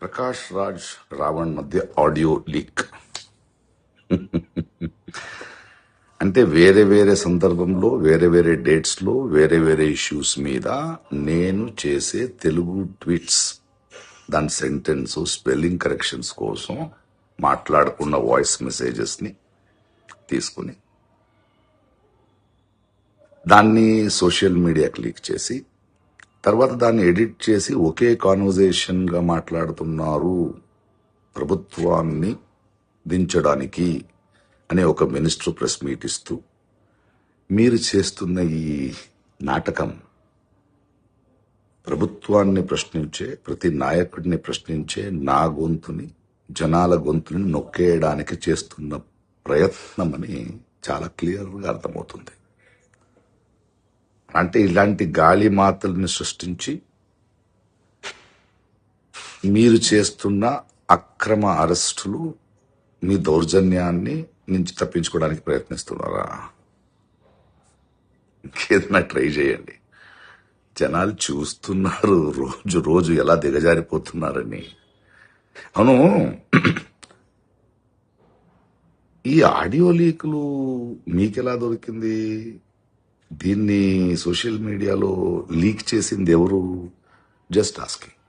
ప్రకాష్ రాజ్ రావణ్ మధ్య audio leak. అంటే వేరే వేరే సందర్భంలో వేరే వేరే డేట్స్ లో వేరే వేరే ఇష్యూస్ మీద నేను చేసే తెలుగు ట్వీట్స్, దాని సెంటెన్స్ స్పెల్లింగ్ కరెక్షన్స్ కోసం మాట్లాడుకున్న వాయిస్ మెసేజెస్ ని తీసుకుని దాన్ని సోషల్ మీడియాకి లీక్ చేసి తర్వాత దాన్ని ఎడిట్ చేసి ఒకే కాన్వర్జేషన్ గా మాట్లాడుతున్నారు ప్రభుత్వాన్ని దించడానికి అనే ఒక మినిస్టర్ ప్రెస్ మీట్ ఇస్తూ మీరు చేస్తున్న ఈ నాటకం ప్రభుత్వాన్ని ప్రశ్నించే ప్రతి నాయకుడిని ప్రశ్నించే నా గొంతుని, జనాల గొంతుని నొక్కేయడానికి చేస్తున్న ప్రయత్నమని చాలా క్లియర్గా అర్థమవుతుంది. అంటే ఇలాంటి గాలి మాతల్ని సృష్టించి మీరు చేస్తున్న అక్రమ అరెస్టులు, మీ దౌర్జన్యాన్ని నుంచి తప్పించుకోవడానికి ప్రయత్నిస్తున్నారా? ఇంకేదైనా ట్రై చేయండి. జనాలు చూస్తున్నారు రోజు రోజు ఎలా దిగజారిపోతున్నారని. అవును, ఈ ఆడియో లీకులు మీకెలా దొరికింది? దీన్ని సోషల్ మీడియాలో లీక్ చేసింది ఎవరు? Just asking.